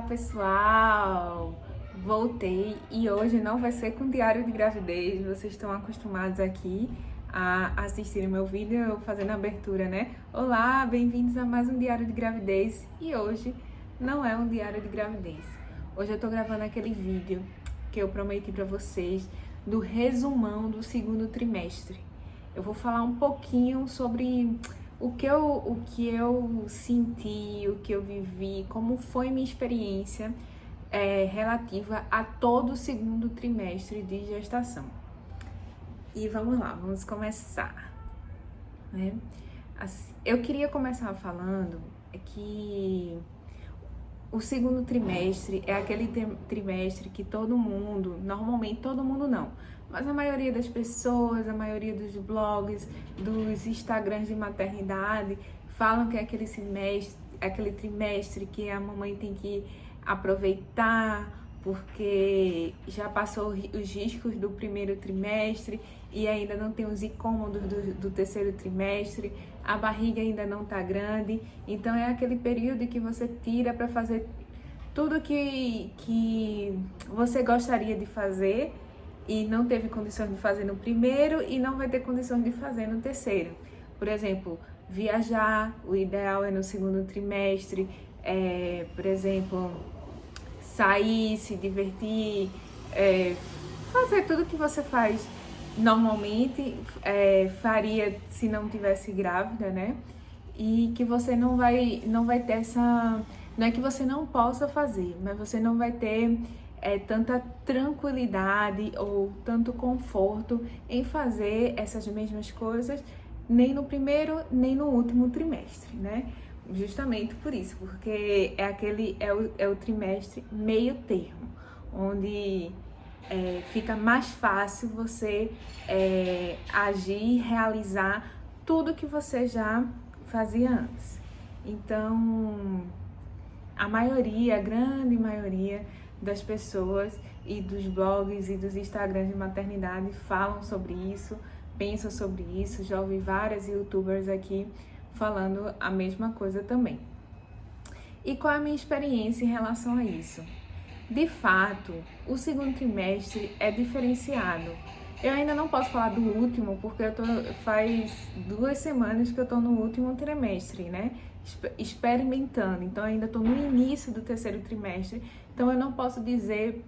Olá pessoal, voltei e hoje não vai ser com diário de gravidez. Vocês estão acostumados aqui a assistirem meu vídeo eu fazendo a abertura, né? Olá, bem-vindos a mais um diário de gravidez e hoje não é um diário de gravidez. Hoje eu tô gravando aquele vídeo que eu prometi pra vocês do resumão do segundo trimestre. Eu vou falar um pouquinho sobre o que eu senti, o que eu vivi, como foi minha experiência relativa a todo o segundo trimestre de gestação. E vamos lá, vamos começar, né? Assim, eu queria começar falando que o segundo trimestre é aquele trimestre que todo mundo, normalmente todo mundo não, mas a maioria das pessoas, a maioria dos blogs, dos Instagrams de maternidade, falam que é aquele trimestre que a mamãe tem que aproveitar, porque já passou os riscos do primeiro trimestre e ainda não tem os incômodos do terceiro trimestre, a barriga ainda não tá grande, então é aquele período que você tira para fazer tudo que você gostaria de fazer e não teve condições de fazer no primeiro e não vai ter condições de fazer no terceiro. Por exemplo, viajar, o ideal é no segundo trimestre, por exemplo, sair, se divertir, fazer tudo que você faz normalmente, faria se não tivesse grávida, né? E que você não vai ter essa... Não é que você não possa fazer, mas você não vai ter tanta tranquilidade ou tanto conforto em fazer essas mesmas coisas, nem no primeiro, nem no último trimestre, né? Justamente por isso, porque é o trimestre meio termo, onde fica mais fácil você agir, realizar tudo que você já fazia antes. Então, a grande maioria das pessoas e dos blogs e dos Instagrams de maternidade falam sobre isso, pensam sobre isso. Já ouvi várias youtubers aqui falando a mesma coisa também. E qual é a minha experiência em relação a isso? De fato, o segundo trimestre é diferenciado. Eu ainda não posso falar do último, porque faz 2 semanas que eu tô no último trimestre, né? Experimentando, então ainda tô no início do terceiro trimestre, então eu não posso dizer,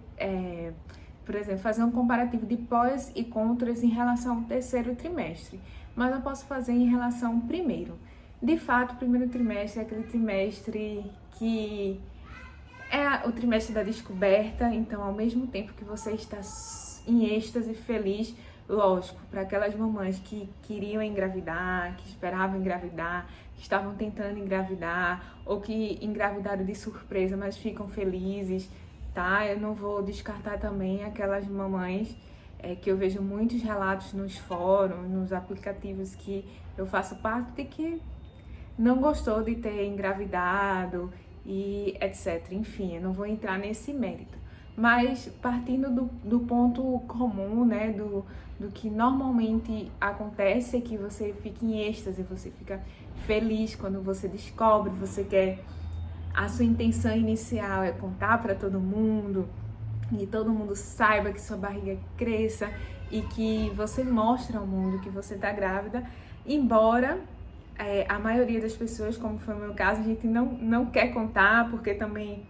por exemplo, fazer um comparativo de pós e contras em relação ao terceiro trimestre, mas eu posso fazer em relação ao primeiro. De fato, o primeiro trimestre é aquele trimestre que é o trimestre da descoberta, então ao mesmo tempo que você está em êxtase, feliz, lógico, para aquelas mamães que queriam engravidar, que esperavam engravidar, que estavam tentando engravidar, ou que engravidaram de surpresa, mas ficam felizes, tá? Eu não vou descartar também aquelas mamães que eu vejo muitos relatos nos fóruns, nos aplicativos que eu faço parte, de que não gostou de ter engravidado e etc. Enfim, eu não vou entrar nesse mérito. Mas partindo do ponto comum, né, do que normalmente acontece, é que você fica em êxtase, você fica feliz quando você descobre, você quer... A sua intenção inicial é contar para todo mundo, e todo mundo saiba que sua barriga cresça e que você mostra ao mundo que você está grávida, embora... a maioria das pessoas, como foi o meu caso, a gente não quer contar, porque também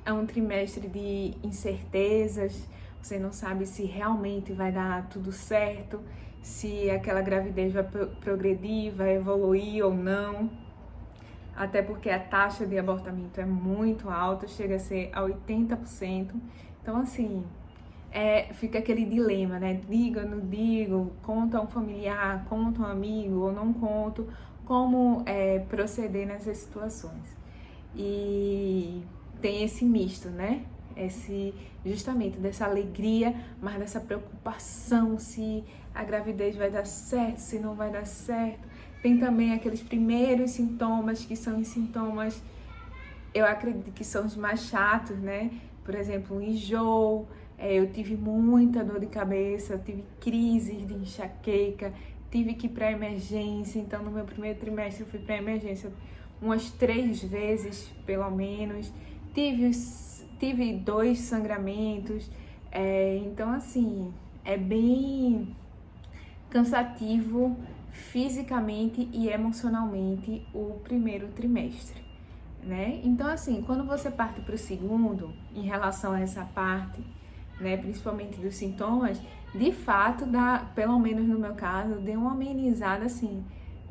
é um trimestre de incertezas, você não sabe se realmente vai dar tudo certo, se aquela gravidez vai progredir, vai evoluir ou não, até porque a taxa de abortamento é muito alta, chega a ser a 80%, então assim... fica aquele dilema, né? Digo ou não digo, conto a um familiar, conto a um amigo ou não conto, como proceder nessas situações. E tem esse misto, né? Justamente dessa alegria, mas dessa preocupação se a gravidez vai dar certo, se não vai dar certo. Tem também aqueles primeiros sintomas, que são os sintomas, eu acredito que são os mais chatos, né? Por exemplo, o enjoo. Eu tive muita dor de cabeça, tive crises de enxaqueca, tive que ir para emergência. Então, no meu primeiro trimestre, eu fui para emergência umas 3 vezes, pelo menos. tive 2 sangramentos, então assim, é bem cansativo fisicamente e emocionalmente o primeiro trimestre, né? Então assim, quando você parte para o segundo, em relação a essa parte, né, principalmente dos sintomas, de fato, pelo menos no meu caso, deu uma amenizada assim,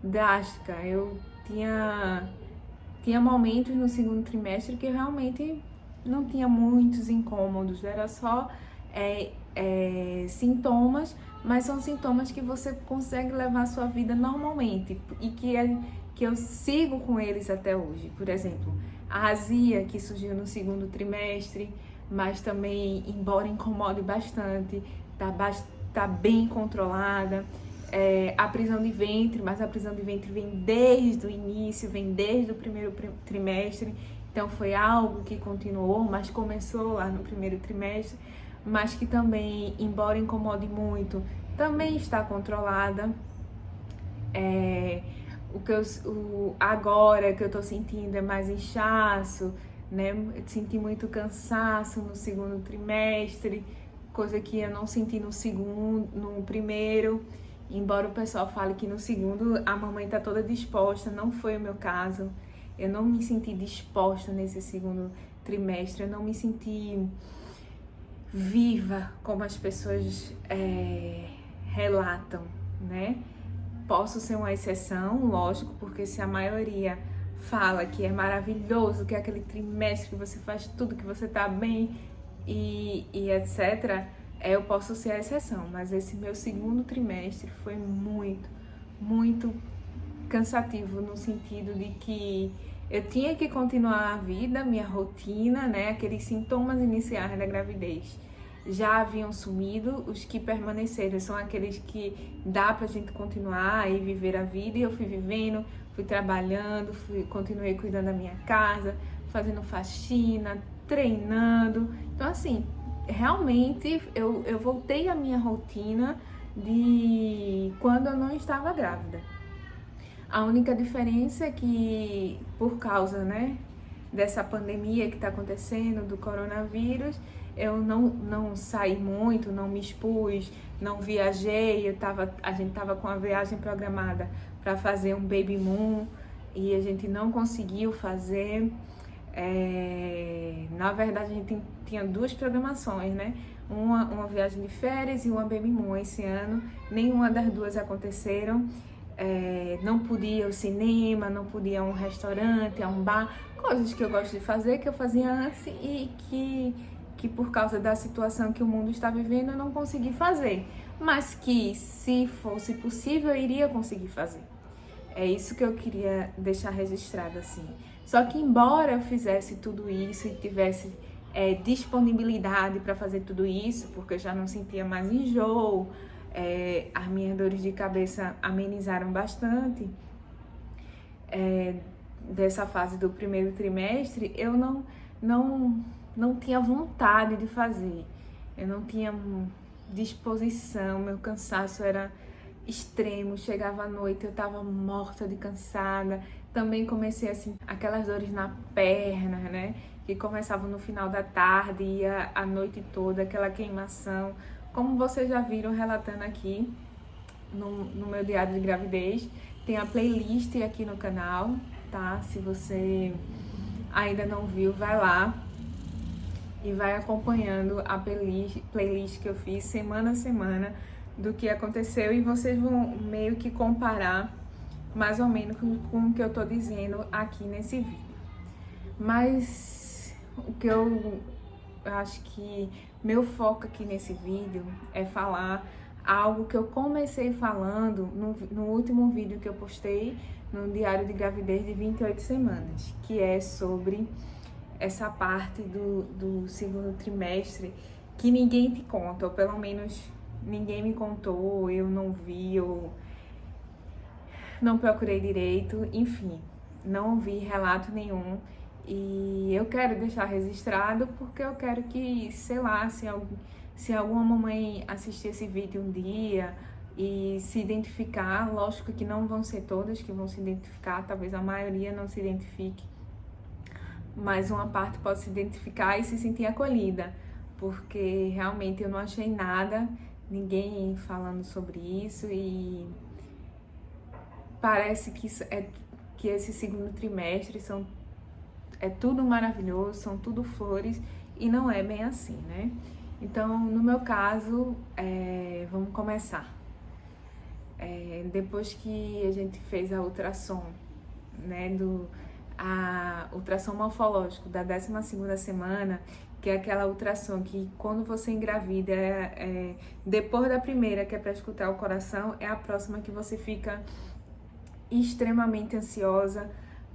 drástica. Eu tinha momentos no segundo trimestre que eu realmente não tinha muitos incômodos, era só sintomas, mas são sintomas que você consegue levar a sua vida normalmente e que eu sigo com eles até hoje. Por exemplo, a azia que surgiu no segundo trimestre, mas também, embora incomode bastante, tá bem controlada. A prisão de ventre, mas a prisão de ventre vem desde o início, vem desde o primeiro trimestre, então foi algo que continuou, mas começou lá no primeiro trimestre, mas que também, embora incomode muito, também está controlada. Agora que eu tô sentindo é mais inchaço, né? Senti muito cansaço no segundo trimestre, coisa que eu não senti no primeiro. Embora o pessoal fale que no segundo a mamãe tá toda disposta, não foi o meu caso. Eu não me senti disposta nesse segundo trimestre, eu não me senti viva como as pessoas relatam, né? Posso ser uma exceção, lógico, porque se a maioria fala que é maravilhoso, que é aquele trimestre que você faz tudo, que você tá bem e etc., eu posso ser a exceção, mas esse meu segundo trimestre foi muito, muito cansativo no sentido de que eu tinha que continuar a vida, minha rotina, né? Aqueles sintomas iniciais da gravidez já haviam sumido, os que permaneceram são aqueles que dá pra gente continuar e viver a vida, e eu fui vivendo, fui trabalhando, continuei cuidando da minha casa, fazendo faxina, treinando. Então assim, realmente eu voltei à minha rotina de quando eu não estava grávida. A única diferença é que, por causa, né, dessa pandemia que está acontecendo, do coronavírus, eu não saí muito, não me expus, não viajei. A gente estava com a viagem programada para fazer um baby moon e a gente não conseguiu fazer. Na verdade, a gente tinha 2 programações, né? Uma viagem de férias e uma baby moon. Esse ano, nenhuma das 2 aconteceram. Não podia ir ao cinema, não podia ir a um restaurante, a um bar, coisas que eu gosto de fazer, que eu fazia antes e que por causa da situação que o mundo está vivendo eu não consegui fazer, mas que se fosse possível eu iria conseguir fazer. É isso que eu queria deixar registrado assim. Só que embora eu fizesse tudo isso e tivesse disponibilidade para fazer tudo isso, porque eu já não sentia mais enjoo, as minhas dores de cabeça amenizaram bastante dessa fase do primeiro trimestre, eu não tinha vontade de fazer, eu não tinha disposição, meu cansaço era extremo, chegava à noite eu estava morta de cansada, também comecei assim, aquelas dores na perna, né, que começavam no final da tarde e ia a noite toda, aquela queimação, como vocês já viram relatando aqui no meu diário de gravidez. Tem a playlist aqui no canal, tá? Se você ainda não viu, vai lá e vai acompanhando a playlist que eu fiz semana a semana do que aconteceu e vocês vão meio que comparar mais ou menos com o que eu tô dizendo aqui nesse vídeo. Mas o que eu acho que meu foco aqui nesse vídeo é falar algo que eu comecei falando no último vídeo que eu postei no diário de gravidez de 28 semanas, que é sobre essa parte do segundo trimestre que ninguém te conta, ou pelo menos ninguém me contou, eu não vi, eu não procurei direito, enfim, não vi relato nenhum. E eu quero deixar registrado porque eu quero que, sei lá, se alguma mamãe assistir esse vídeo um dia e se identificar, lógico que não vão ser todas que vão se identificar, talvez a maioria não se identifique, mas uma parte pode se identificar e se sentir acolhida, porque realmente eu não achei nada, ninguém falando sobre isso e parece que esse segundo trimestre é tudo maravilhoso, são tudo flores e não é bem assim, né? Então, no meu caso, vamos começar. Depois que a gente fez a ultrassom, né, a ultrassom morfológico da 12ª semana, que é aquela ultrassom que quando você engravida, depois da primeira, que é para escutar o coração, é a próxima que você fica extremamente ansiosa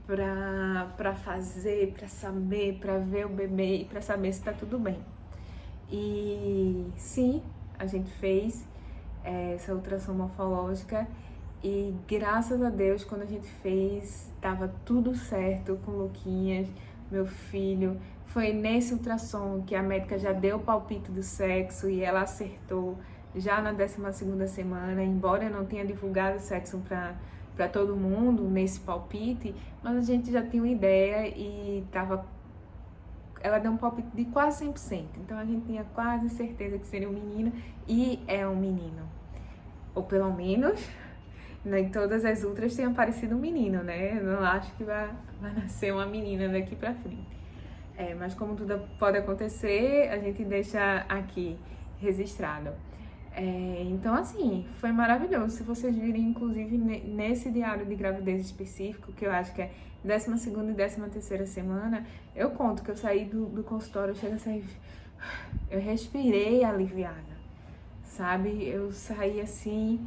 para fazer, para saber, para ver o bebê e para saber se está tudo bem. E sim, a gente fez essa ultrassom morfológica e graças a Deus, quando a gente fez, estava tudo certo com o Luquinhas, meu filho. Foi nesse ultrassom que a médica já deu o palpite do sexo e ela acertou já na 12ª semana, embora eu não tenha divulgado o sexo para todo mundo nesse palpite, mas a gente já tinha uma ideia e ela deu um palpite de quase 100%, então a gente tinha quase certeza que seria um menino e é um menino, ou pelo menos em todas as outras tem aparecido um menino, né? Eu não acho que vai nascer uma menina daqui pra frente. Mas como tudo pode acontecer, a gente deixa aqui registrado. Então, assim, foi maravilhoso. Se vocês virem, inclusive, nesse diário de gravidez específico, que eu acho que é 12ª e 13ª semana, eu conto que eu saí do consultório, eu respirei aliviada, sabe? Eu saí assim,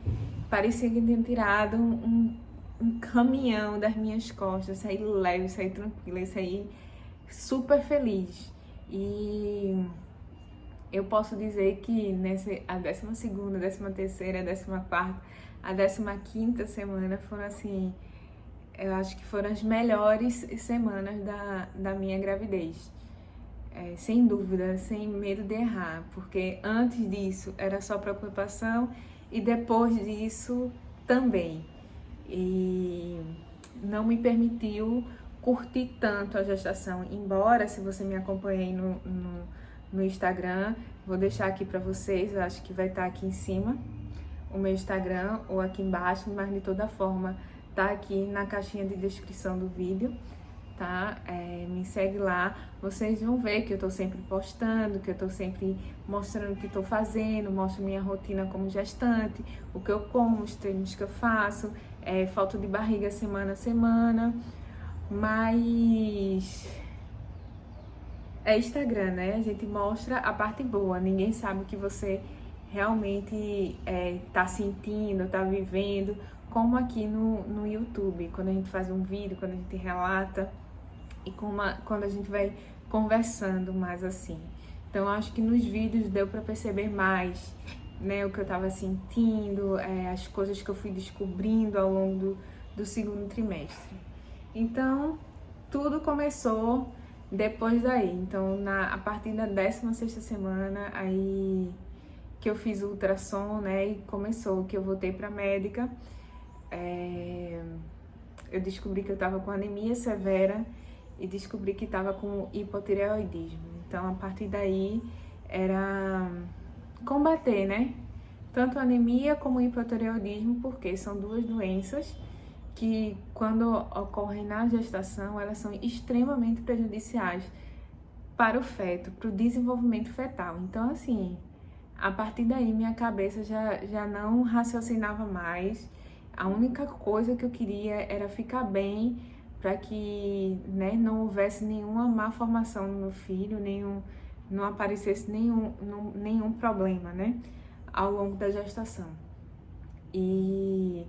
parecia que tinha tirado um caminhão das minhas costas, saí leve, saí tranquila, saí super feliz. E eu posso dizer que a 12ª, 13ª, 14ª, a 15ª semana foram assim, eu acho que foram as melhores semanas da minha gravidez. Sem dúvida, sem medo de errar, porque antes disso era só preocupação e depois disso também. E não me permitiu curtir tanto a gestação, embora, se você me acompanha aí no Instagram, vou deixar aqui para vocês, eu acho que vai estar aqui em cima o meu Instagram ou aqui embaixo, mas de toda forma tá aqui na caixinha de descrição do vídeo, tá? Me segue lá, vocês vão ver que eu tô sempre postando, que eu tô sempre mostrando o que tô fazendo, mostro minha rotina como gestante, o que eu como, os treinos que eu faço, foto de barriga semana a semana, mas é Instagram, né? A gente mostra a parte boa, ninguém sabe o que você realmente tá sentindo, tá vivendo, como aqui no YouTube, quando a gente faz um vídeo, quando a gente relata e quando a gente vai conversando mais assim. Então, acho que nos vídeos deu para perceber mais, né, o que eu tava sentindo, as coisas que eu fui descobrindo ao longo do segundo trimestre. Então, tudo começou depois daí. Então, a partir da 16ª semana, aí que eu fiz o ultrassom, né, e começou, que eu voltei pra médica, eu descobri que eu tava com anemia severa e descobri que tava com hipotireoidismo. Então, a partir daí, era combater, né, tanto a anemia como o hipotireoidismo, porque são duas doenças que, quando ocorrem na gestação, elas são extremamente prejudiciais para o feto, para o desenvolvimento fetal. Então, assim, a partir daí minha cabeça já não raciocinava mais. A única coisa que eu queria era ficar bem para que, né, não houvesse nenhuma malformação no meu filho, não aparecesse nenhum problema, né, ao longo da gestação. E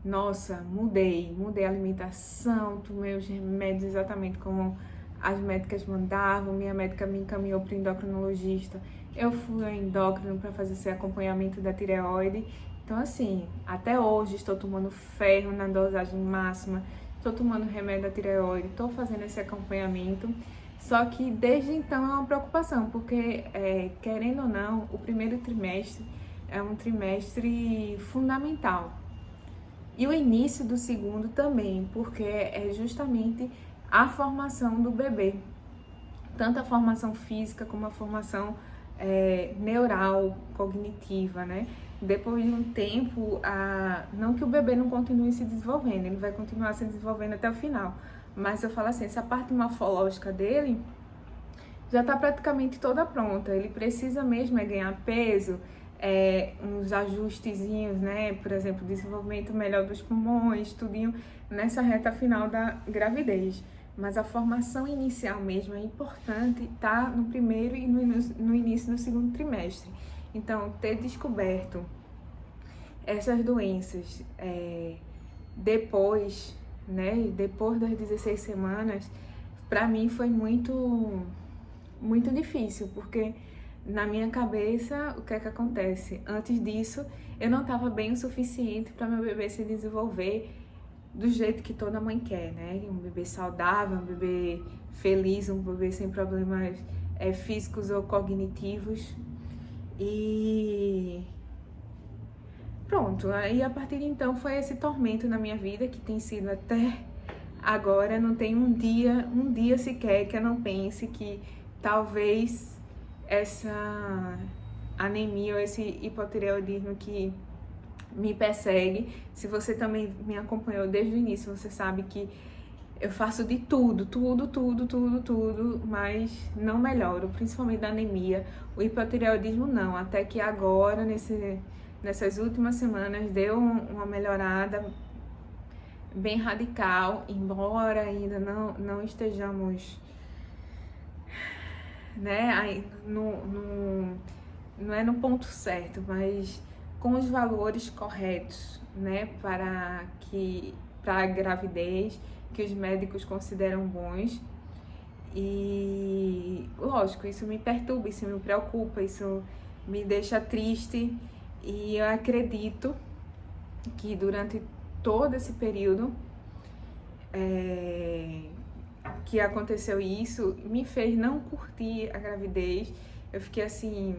nossa, mudei a alimentação, tomei os remédios exatamente como as médicas mandavam, minha médica me encaminhou para o endocrinologista, eu fui ao endócrino para fazer esse acompanhamento da tireoide. Então, assim, até hoje estou tomando ferro na dosagem máxima, estou tomando remédio da tireoide, estou fazendo esse acompanhamento. Só que desde então é uma preocupação, porque, querendo ou não, o primeiro trimestre é um trimestre fundamental. E o início do segundo também, porque é justamente a formação do bebê, tanto a formação física como a formação neural, cognitiva, né? Depois de um tempo, não que o bebê não continue se desenvolvendo, ele vai continuar se desenvolvendo até o final, mas eu falo assim, essa parte morfológica dele já está praticamente toda pronta. Ele precisa mesmo ganhar peso, uns ajustezinhos, né? Por exemplo, desenvolvimento melhor dos pulmões, tudinho nessa reta final da gravidez. Mas a formação inicial mesmo é importante, tá no primeiro e no início do segundo trimestre. Então, ter descoberto essas doenças depois, né? Depois das 16 semanas, para mim foi muito difícil, porque na minha cabeça, o que é que acontece? Antes disso, eu não estava bem o suficiente para meu bebê se desenvolver do jeito que toda mãe quer, né? Um bebê saudável, um bebê feliz, um bebê sem problemas físicos ou cognitivos. E pronto, aí a partir de então foi esse tormento na minha vida, que tem sido até agora. Não tem um dia sequer que eu não pense que talvez essa anemia ou esse hipotireoidismo que me persegue. Se você também me acompanhou desde o início, você sabe que eu faço de tudo, mas não melhoro, principalmente da anemia. O hipotireoidismo não, até que agora, nessas últimas semanas, deu uma melhorada bem radical, embora ainda não estejamos, né, não é no ponto certo, mas com os valores corretos, né, para a gravidez, que os médicos consideram bons. E lógico, isso me perturba, isso me preocupa, isso me deixa triste, e eu acredito que durante todo esse período que aconteceu isso, me fez não curtir a gravidez. Eu fiquei assim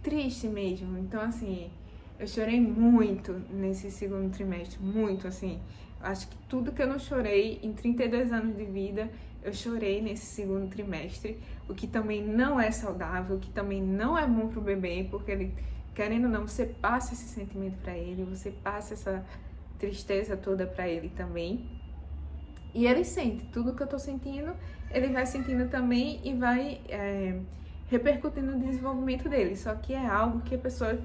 triste mesmo. Então assim, eu chorei muito nesse segundo trimestre, muito assim. Acho que tudo que eu não chorei em 32 anos de vida, eu chorei nesse segundo trimestre, o que também não é saudável, o que também não é bom pro bebê, porque ele, querendo ou não, você passa esse sentimento para ele, você passa essa tristeza toda para ele também. E ele sente tudo que eu tô sentindo, ele vai sentindo também e vai repercutindo no desenvolvimento dele. Só que é algo que a pessoa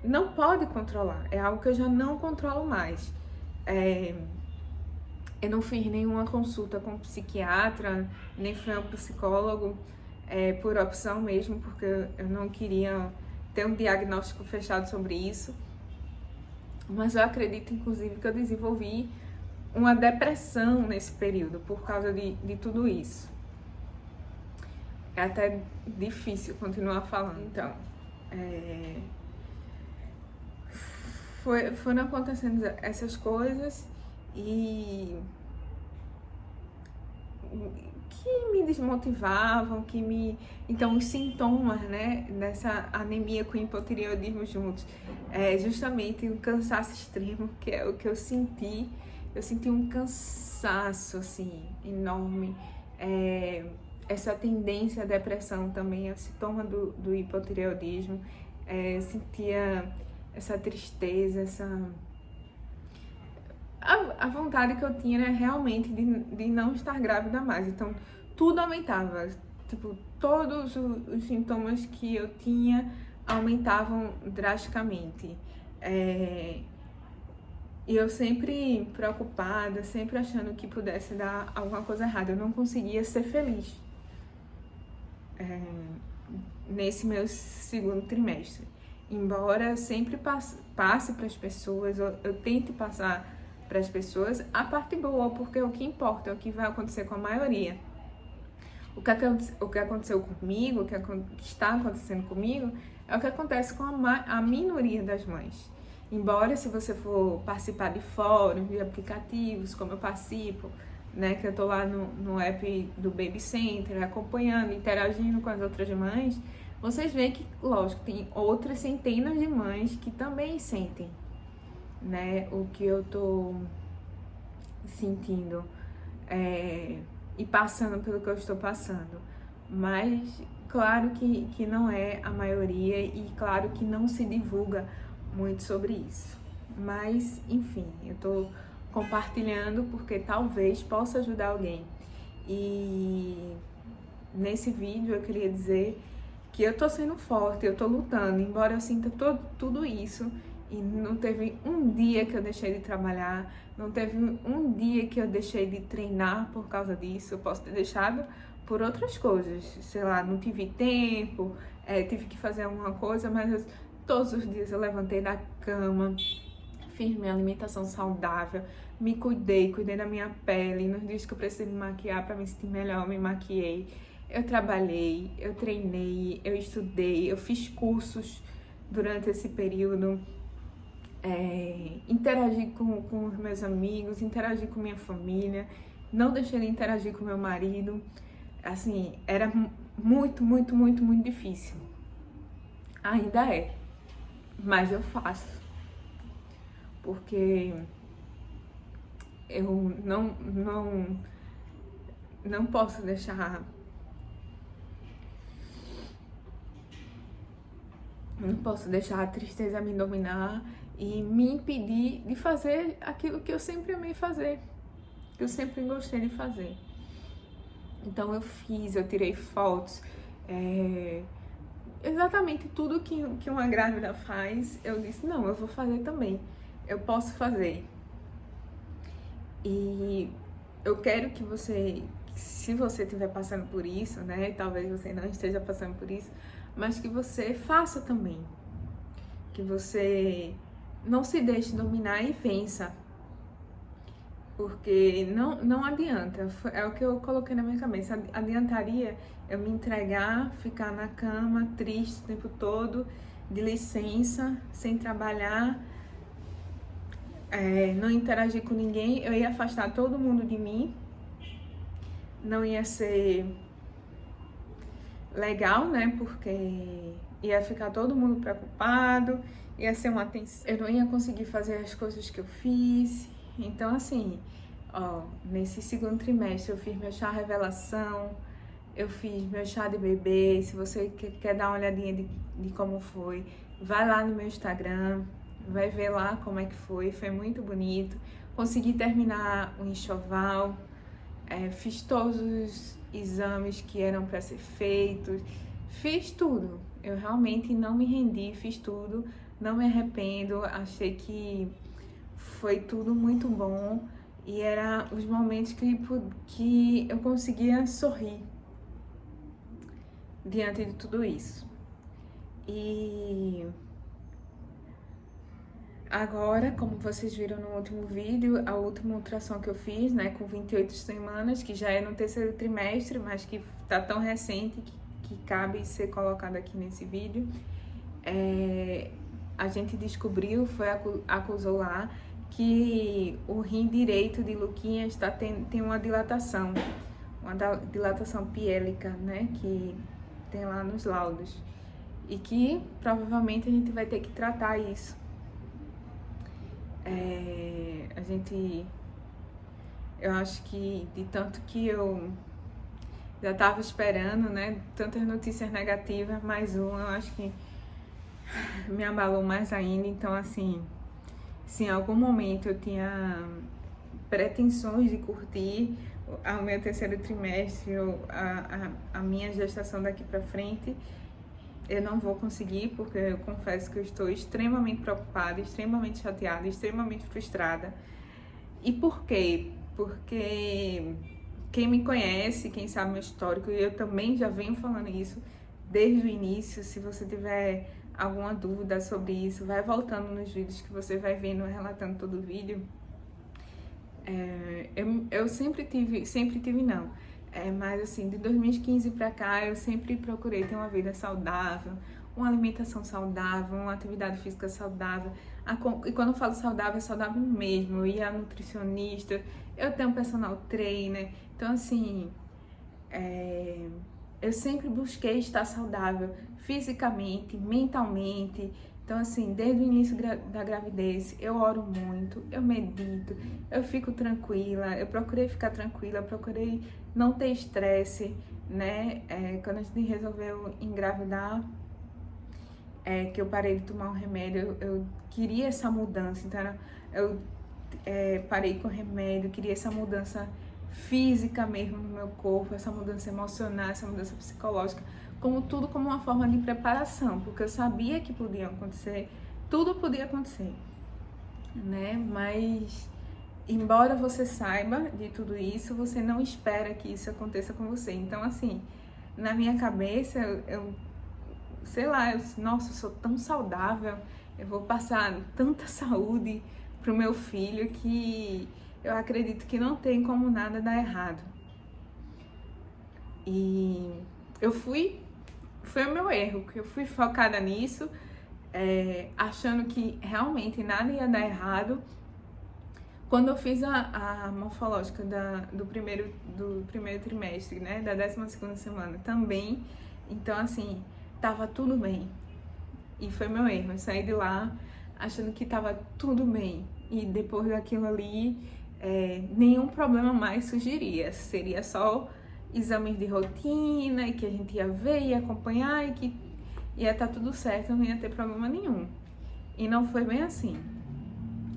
não pode controlar, é algo que eu já não controlo mais. Eu não fiz nenhuma consulta com um psiquiatra, nem fui ao psicólogo, por opção mesmo, porque eu não queria ter um diagnóstico fechado sobre isso. Mas eu acredito, inclusive, que eu desenvolvi uma depressão nesse período por causa de tudo isso. É até difícil continuar falando. Então, foram acontecendo essas coisas e que me desmotivavam, então os sintomas, né, dessa anemia com hipotireoidismo juntos, justamente um cansaço extremo, que é o que eu senti um cansaço assim enorme, essa tendência à depressão também, a sintoma do hipotireoidismo, sentia essa tristeza, a vontade que eu tinha era realmente de não estar grávida mais. Então tudo aumentava, tipo, todos os sintomas que eu tinha aumentavam drasticamente. E eu sempre preocupada, sempre achando que pudesse dar alguma coisa errada. Eu não conseguia ser feliz nesse meu segundo trimestre. Embora eu sempre passe para as pessoas, eu tente passar para as pessoas a parte boa, porque é o que importa, é o que vai acontecer com a maioria. O que aconteceu comigo, o que está acontecendo comigo, é o que acontece com a minoria das mães. Embora, se você for participar de fóruns, de aplicativos, como eu participo, né, que eu tô lá no app do Baby Center, acompanhando, interagindo com as outras mães, vocês veem que, lógico, tem outras centenas de mães que também sentem, né, o que eu tô sentindo e passando pelo que eu estou passando. Mas claro que não é a maioria e claro que não se divulga muito sobre isso. Mas, enfim, eu tô compartilhando porque talvez possa ajudar alguém. E nesse vídeo eu queria dizer que eu tô sendo forte, eu tô lutando, embora eu sinta tudo isso. E não teve um dia que eu deixei de trabalhar, não teve um dia que eu deixei de treinar por causa disso. Eu posso ter deixado por outras coisas, sei lá, não tive tempo, tive que fazer alguma coisa, mas todos os dias eu levantei da cama, fiz minha alimentação saudável, me cuidei da minha pele. Nos dias que eu precisei me maquiar para me sentir melhor, eu me maquiei. Eu trabalhei, eu treinei, eu estudei, eu fiz cursos durante esse período. Interagi com os meus amigos, interagi com minha família, não deixei de interagir com meu marido. Assim, era muito, muito, muito, muito difícil. Ainda é, mas eu faço. Porque eu não posso deixar... Não posso deixar a tristeza me dominar e me impedir de fazer aquilo que eu sempre amei fazer, que eu sempre gostei de fazer. Então eu tirei fotos, exatamente tudo que uma grávida faz. Eu disse, não, eu vou fazer também, eu posso fazer. E eu quero que você, se você estiver passando por isso, né, talvez você não esteja passando por isso, mas que você faça também, que você não se deixe dominar e vença, porque não adianta. É o que eu coloquei na minha cabeça. Adiantaria eu me entregar, ficar na cama triste o tempo todo, de licença, sem trabalhar, não interagir com ninguém. Eu ia afastar todo mundo de mim, não ia ser legal, né, porque ia ficar todo mundo preocupado, ia ser uma tensão, eu não ia conseguir fazer as coisas que eu fiz. Então, assim, nesse segundo trimestre eu fiz meu chá revelação, eu fiz meu chá de bebê. Se você quer dar uma olhadinha de como foi, vai lá no meu Instagram, vai ver lá como é que foi muito bonito. Consegui terminar o enxoval, fiz todos os exames que eram para ser feitos, fiz tudo. Eu realmente não me rendi, fiz tudo, não me arrependo. Achei que foi tudo muito bom e era os momentos que eu conseguia sorrir diante de tudo isso. E agora, como vocês viram no último vídeo, a última ultrassom que eu fiz, né, com 28 semanas, que já é no terceiro trimestre, mas que tá tão recente que cabe ser colocado aqui nesse vídeo, a gente descobriu, acusou lá, que o rim direito de Luquinhas tem uma dilatação piélica, né, que tem lá nos laudos, e que provavelmente a gente vai ter que tratar isso. Eu acho que de tanto que eu já estava esperando, né, tantas notícias negativas, mais uma, eu acho que me abalou mais ainda. Então, assim, se em algum momento eu tinha pretensões de curtir o meu terceiro trimestre, a minha gestação daqui pra frente, eu não vou conseguir, porque eu confesso que eu estou extremamente preocupada, extremamente chateada, extremamente frustrada. E por quê? Porque quem me conhece, quem sabe meu histórico, e eu também já venho falando isso desde o início. Se você tiver alguma dúvida sobre isso, vai voltando nos vídeos que você vai vendo, relatando todo o vídeo. Eu sempre tive não. Mas assim, de 2015 pra cá, eu sempre procurei ter uma vida saudável, uma alimentação saudável, uma atividade física saudável. E quando eu falo saudável, é saudável mesmo. Eu ia a nutricionista, eu tenho um personal trainer. Então, assim, eu sempre busquei estar saudável fisicamente, mentalmente, Então, assim, desde o início da gravidez, eu oro muito, eu medito, eu fico tranquila, eu procurei ficar tranquila, eu procurei não ter estresse, né? Quando a gente resolveu engravidar, que eu parei de tomar um remédio, eu queria essa mudança, então eu parei com o remédio, queria essa mudança física mesmo no meu corpo, essa mudança emocional, essa mudança psicológica, tudo como uma forma de preparação, porque eu sabia que podia acontecer, tudo podia acontecer, né? Mas embora você saiba de tudo isso, você não espera que isso aconteça com você. Então, assim, na minha cabeça, eu sei lá, nossa, eu sou tão saudável, eu vou passar tanta saúde pro meu filho que eu acredito que não tem como nada dar errado. E foi o meu erro, que eu fui focada nisso, achando que realmente nada ia dar errado. Quando eu fiz a morfológica do primeiro trimestre, né, da 12ª semana também, então assim, tava tudo bem. E foi meu erro, eu saí de lá achando que tava tudo bem. E depois daquilo ali, nenhum problema mais surgiria. Seria só exames de rotina, e que a gente ia ver, ia acompanhar, e que ia estar tudo certo, não ia ter problema nenhum. E não foi bem assim,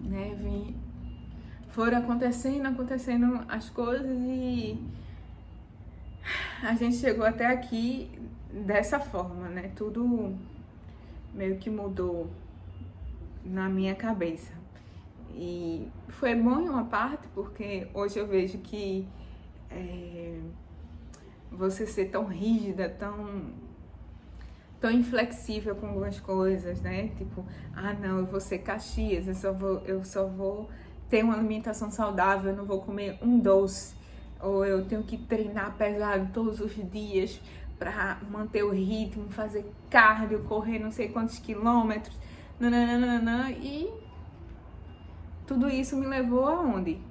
né? Foram acontecendo as coisas e a gente chegou até aqui dessa forma, né? Tudo meio que mudou na minha cabeça. E foi bom em uma parte, porque hoje eu vejo que você ser tão rígida, tão inflexível com algumas coisas, né? Tipo, não, eu vou ser Caxias, eu só vou ter uma alimentação saudável, eu não vou comer um doce, ou eu tenho que treinar pesado todos os dias para manter o ritmo, fazer cardio, correr não sei quantos quilômetros, nananana, e tudo isso me levou aonde?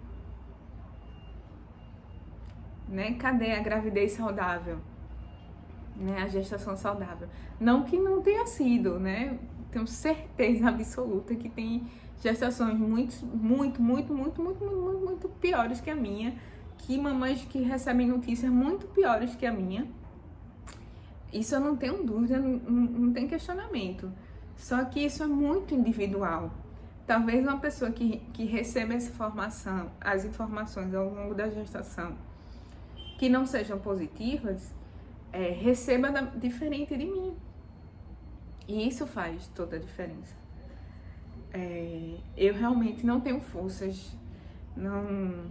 Né? Cadê a gravidez saudável? Né? A gestação saudável. Não que não tenha sido, né? Tenho certeza absoluta que tem gestações muito piores que a minha, que mamães que recebem notícias muito piores que a minha. Isso eu não tenho dúvida, não tem questionamento. Só que isso é muito individual. Talvez uma pessoa que receba essa informação, as informações ao longo da gestação, que não sejam positivas, receba diferente de mim. E isso faz toda a diferença. Eu realmente não tenho forças, não...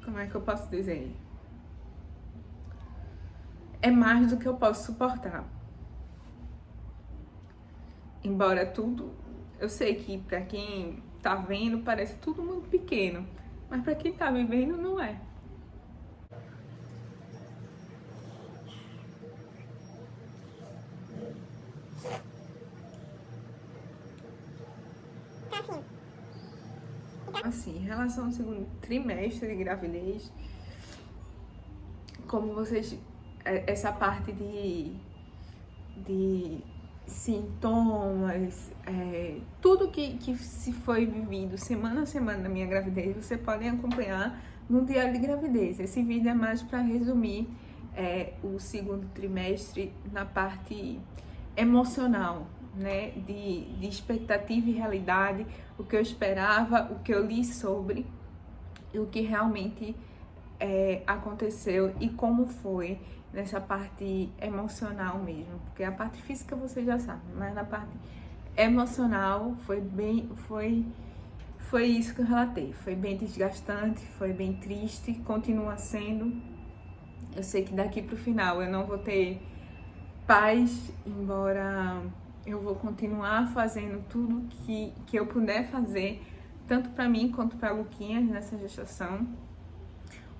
Como é que eu posso dizer? É mais do que eu posso suportar. Embora tudo, eu sei que pra quem tá vendo parece tudo muito pequeno, mas pra quem tá vivendo não é. Assim, em relação ao segundo trimestre de gravidez, como vocês, essa parte de sintomas, tudo que se foi vivido semana a semana na minha gravidez, você pode acompanhar no diário de gravidez. Esse vídeo é mais para resumir o segundo trimestre na parte emocional, né, de expectativa e realidade, o que eu esperava, o que eu li sobre e o que realmente aconteceu e como foi nessa parte emocional mesmo, porque a parte física você já sabe, mas na parte emocional foi isso que eu relatei, foi bem desgastante, foi bem triste, continua sendo. Eu sei que daqui pro final eu não vou ter paz, embora eu vou continuar fazendo tudo que eu puder fazer, tanto para mim quanto para Luquinhas nessa gestação.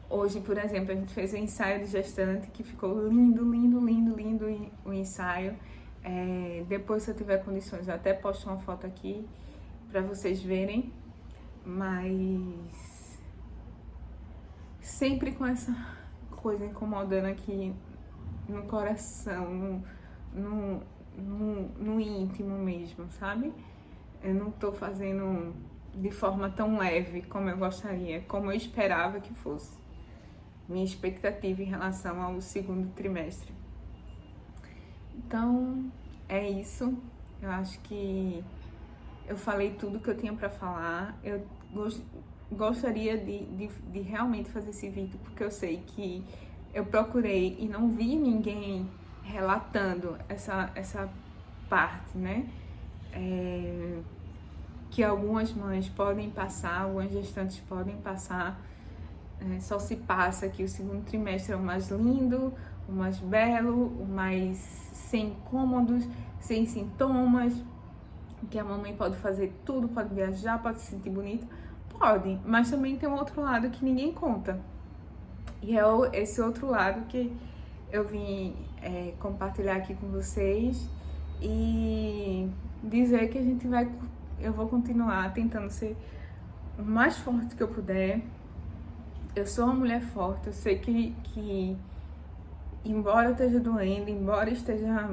Hoje, por exemplo, a gente fez um ensaio de gestante que ficou lindo o ensaio. Depois, se eu tiver condições, eu até posto uma foto aqui para vocês verem. Mas sempre com essa coisa incomodando aqui no coração, no íntimo mesmo, sabe? Eu não tô fazendo de forma tão leve como eu gostaria, como eu esperava que fosse. Minha expectativa em relação ao segundo trimestre. Então, é isso. Eu acho que eu falei tudo que eu tinha para falar. Eu gostaria de realmente fazer esse vídeo, porque eu sei que eu procurei e não vi ninguém relatando essa parte, né? Que algumas mães podem passar, algumas gestantes podem passar. Só se passa que o segundo trimestre é o mais lindo, o mais belo, o mais sem incômodos, sem sintomas, que a mamãe pode fazer tudo, pode viajar, pode se sentir bonita. Pode, mas também tem um outro lado que ninguém conta. E é esse outro lado que eu vim compartilhar aqui com vocês e dizer que eu vou continuar tentando ser o mais forte que eu puder. Eu sou uma mulher forte, eu sei que embora eu esteja doendo, embora esteja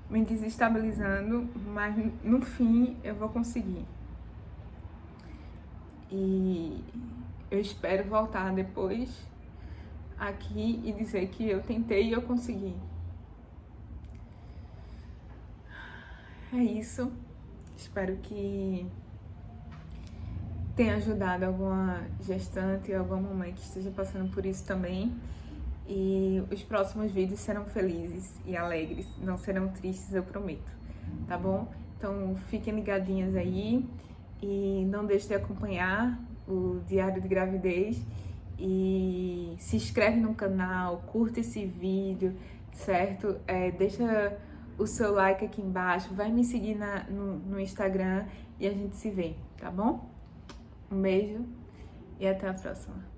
me desestabilizando, mas no fim eu vou conseguir. E eu espero voltar depois aqui e dizer que eu tentei e eu consegui. É isso. Espero que tenha ajudado alguma gestante, alguma mamãe que esteja passando por isso também. E os próximos vídeos serão felizes e alegres, não serão tristes, eu prometo, tá bom? Então fiquem ligadinhas aí e não deixem de acompanhar o Diário de Gravidez e se inscreve no canal, curta esse vídeo, certo? Deixa o seu like aqui embaixo, vai me seguir no Instagram e a gente se vê, tá bom? Um beijo e até a próxima.